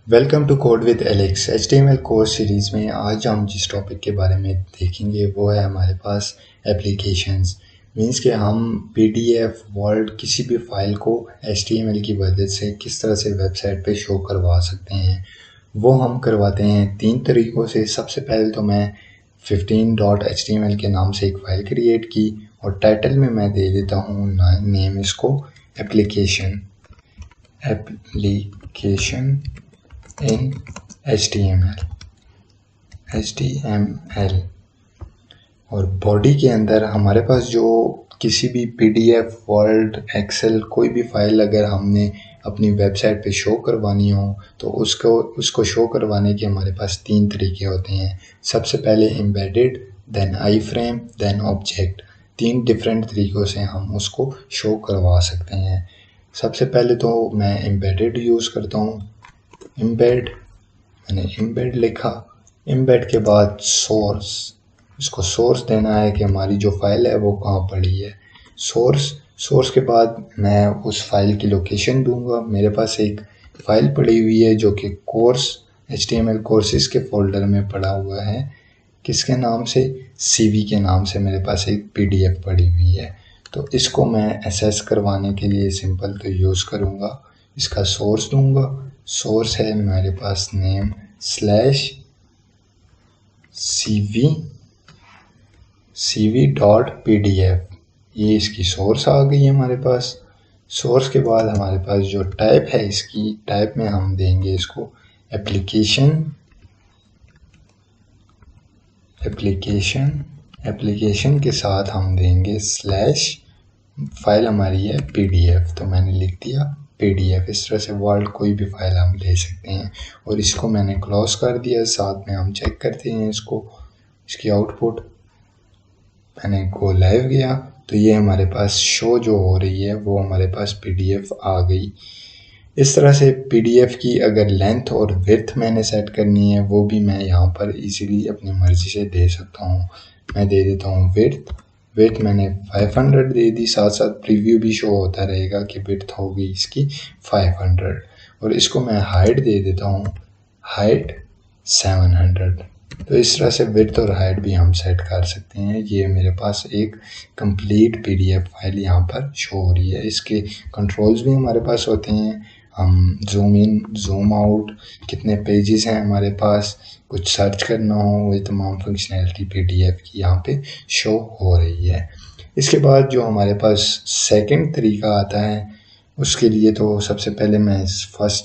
Welcome to code with Alex HTML course series में आज हम जिस टॉपिक के बारे में देखेंगे वो है हमारे पास एप्लीकेशंस। मींस कि हम PDF वर्ड किसी भी फाइल को HTML की मदद से किस तरह से वेबसाइट पे शो करवा सकते हैं। वो हम करवाते हैं 3 तरीक़ों से। सबसे पहले तो मैं 15.html के नाम से एक फ़ाइल क्रिएट की और टाइटल में मैं दे देता हूँ नेम इसको एप्लीकेशन इन HTML। और बॉडी के अंदर हमारे पास जो किसी भी PDF वर्ड एक्सेल कोई भी फाइल अगर हमने अपनी वेबसाइट पे शो करवानी हो तो उसको शो करवाने के हमारे पास 3 तरीके होते हैं। सबसे पहले embedded, then iframe, then object. 3 different तरीक़ों से हम उसको शो करवा सकते हैं। सबसे पहले तो मैं एम्बेडेड यूज़ करता हूँ। मैंने एम्बेड लिखा। एम्बेड के बाद सोर्स, इसको सोर्स देना है कि हमारी जो फाइल है वो कहाँ पड़ी है। सोर्स के बाद मैं उस फाइल की लोकेशन दूंगा। मेरे पास एक फ़ाइल पड़ी हुई है जो कि कोर्स HTML कोर्सेज़ के फोल्डर में पड़ा हुआ है। किसके नाम से? CV के नाम से मेरे पास एक PDF पड़ी हुई है। तो इसको मैं एक्सेस करवाने के लिए सिंपल तो यूज़ करूँगा, इसका सोर्स दूंगा। सोर्स है मेरे पास नेम /cv.pdf। ये इसकी सोर्स आ गई है हमारे पास। सोर्स के बाद हमारे पास जो टाइप है, इसकी टाइप में हम देंगे इसको एप्लीकेशन के साथ हम देंगे स्लैश। फाइल हमारी है PDF, तो मैंने लिख दिया PDF। इस तरह से वर्ड कोई भी फाइल हम ले सकते हैं और इसको मैंने क्लोज कर दिया। साथ में हम चेक करते हैं इसकी आउटपुट। मैंने गो लाइव गया तो ये हमारे पास शो जो हो रही है वो हमारे पास PDF आ गई। इस तरह से PDF की अगर लेंथ और विड्थ मैंने सेट करनी है वो भी मैं यहाँ पर इजीली अपनी मर्ज़ी से दे सकता हूँ। मैं दे देता हूँ विड्थ मैंने 500 दे दी। साथ साथ प्रीव्यू भी शो होता रहेगा कि विड्थ होगी इसकी 500। और इसको मैं हाइट दे देता हूँ, हाइट 700। तो इस तरह से विड्थ और हाइट भी हम सेट कर सकते हैं। ये मेरे पास एक कंप्लीट PDF फाइल यहाँ पर शो हो रही है। इसके कंट्रोल्स भी हमारे पास होते हैं। हम जूम इन, जूम आउट, कितने पेजेस हैं हमारे पास, कुछ सर्च करना हो, ये तमाम फंक्शनैलिटी PDF की यहाँ पे शो हो रही है। इसके बाद जो हमारे पास सेकंड तरीका आता है, उसके लिए तो सबसे पहले मैं इस फर्स्ट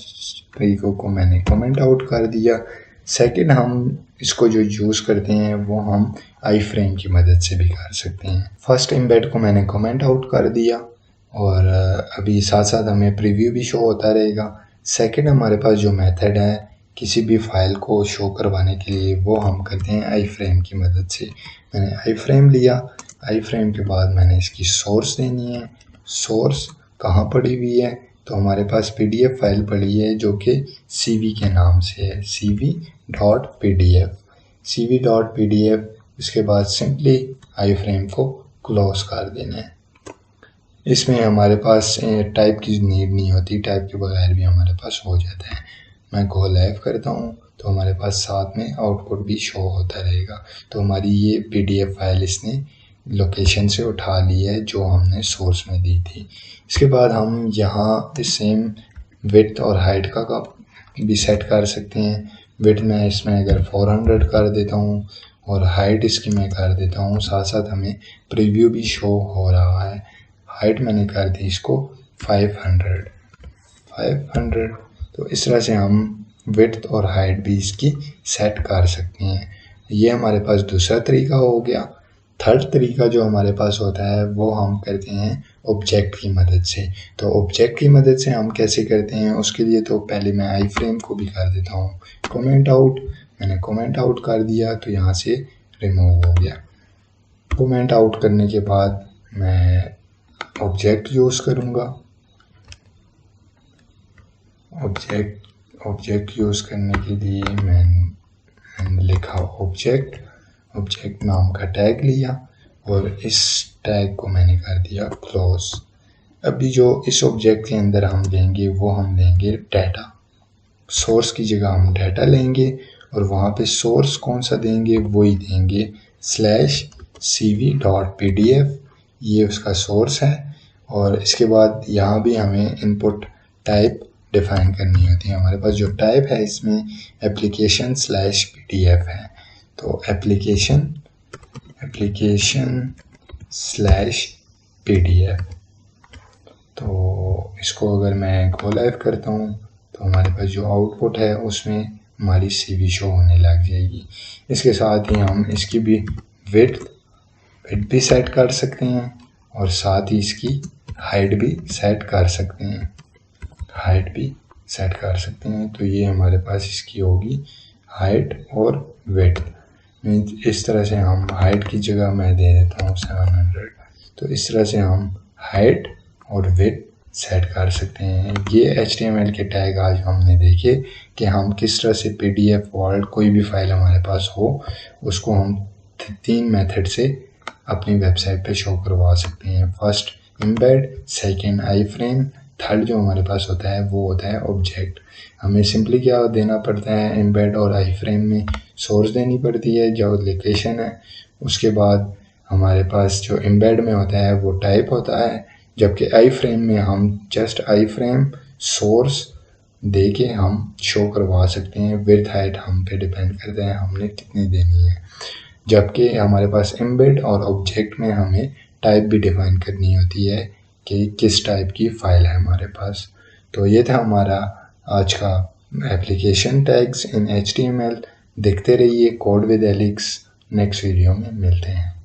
तरीक़ों को मैंने कमेंट आउट कर दिया। सेकंड हम इसको जो यूज़ करते हैं वो हम आई फ्रेम की मदद से भी कर सकते हैं। फर्स्ट एम्बेड को मैंने कमेंट आउट कर दिया और अभी साथ साथ हमें प्रीव्यू भी शो होता रहेगा। सेकंड हमारे पास जो मेथड है किसी भी फाइल को शो करवाने के लिए वो हम करते हैं आई फ्रेम की मदद से। मैंने आई फ्रेम लिया। आई फ्रेम के बाद मैंने इसकी सोर्स देनी है। सोर्स कहाँ पड़ी हुई है? तो हमारे पास PDF फाइल पड़ी है जो कि CV के नाम से है, cv.pdf। इसके बाद सिंपली आई फ्रेम को क्लोज कर देना है। इसमें हमारे पास टाइप की नीड नहीं होती, टाइप के बगैर भी हमारे पास हो जाता है। मैं गो लाइव करता हूँ तो हमारे पास साथ में आउटपुट भी शो होता रहेगा। तो हमारी ये PDF फाइल इसने लोकेशन से उठा ली है जो हमने सोर्स में दी थी। इसके बाद हम यहाँ सेम विड्थ और हाइट का भी सेट कर सकते हैं। विड्थ में इसमें अगर 400 कर देता हूँ और हाइट इसकी मैं कर देता हूँ, साथ साथ हमें प्रीव्यू भी शो हो रहा है। हाइट मैंने कर दी इसको 500। तो इस तरह से हम विड्थ और हाइट भी इसकी सेट कर सकते हैं। ये हमारे पास दूसरा तरीका हो गया। थर्ड तरीका जो हमारे पास होता है वो हम करते हैं ऑब्जेक्ट की मदद से। तो ऑब्जेक्ट की मदद से हम कैसे करते हैं, उसके लिए तो पहले मैं आई फ्रेम को भी कर देता हूँ कमेंट आउट। मैंने कमेंट आउट कर दिया तो यहाँ से रिमूव हो गया। कमेंट आउट करने के बाद मैं ऑब्जेक्ट यूज़ करूँगा। ऑब्जेक्ट यूज़ करने के लिए मैंने लिखा ऑब्जेक्ट नाम का टैग लिया और इस टैग को मैंने कर दिया क्लोज। अभी जो इस ऑब्जेक्ट के अंदर हम देंगे वो हम देंगे डाटा। सोर्स की जगह हम डाटा लेंगे और वहाँ पे सोर्स कौन सा देंगे, वही देंगे /cv.pdf, ये उसका सोर्स है। और इसके बाद यहाँ भी हमें इनपुट टाइप डिफाइन करनी होती है। हमारे पास जो टाइप है इसमें application/pdf है, तो application/pdf। तो इसको अगर मैं गो लाइव करता हूँ तो हमारे पास जो आउटपुट है उसमें हमारी CV शो होने लग जाएगी। इसके साथ ही हम इसकी भी विड्थ भी सेट कर सकते हैं और साथ ही इसकी हाइट भी सेट कर सकते हैं। तो ये हमारे पास इसकी होगी हाइट और विड्थ। मीन्स इस तरह से हम हाइट की जगह मैं दे देता हूँ 700। तो इस तरह से हम हाइट और विड्थ सेट कर सकते हैं। ये HTML के टैग आज हमने देखे कि हम किस तरह से PDF वर्ल्ड कोई भी फाइल हमारे पास हो उसको हम 3 मेथड से अपनी वेबसाइट पे शो करवा सकते हैं। फर्स्ट एम्बेड, सेकंड आई फ्रेम, थर्ड जो हमारे पास होता है वो होता है ऑब्जेक्ट। हमें सिंपली क्या देना पड़ता है, एम्बेड और आई फ्रेम में सोर्स देनी पड़ती है जो लोकेशन है। उसके बाद हमारे पास जो एम्बेड में होता है वो टाइप होता है, जबकि आई फ्रेम में हम जस्ट आई फ्रेम सोर्स दे के हम शो करवा सकते हैं। विड्थ हाइट हम पे डिपेंड करता है हमने कितनी देनी है। जबकि हमारे पास एम्बेड और ऑब्जेक्ट में हमें टाइप भी डिफाइन करनी होती है कि किस टाइप की फाइल है हमारे पास। तो ये था हमारा आज का एप्लीकेशन टैग्स इन HTML। देखते रहिए कोड विद एलिक्स। नेक्स्ट वीडियो में मिलते हैं।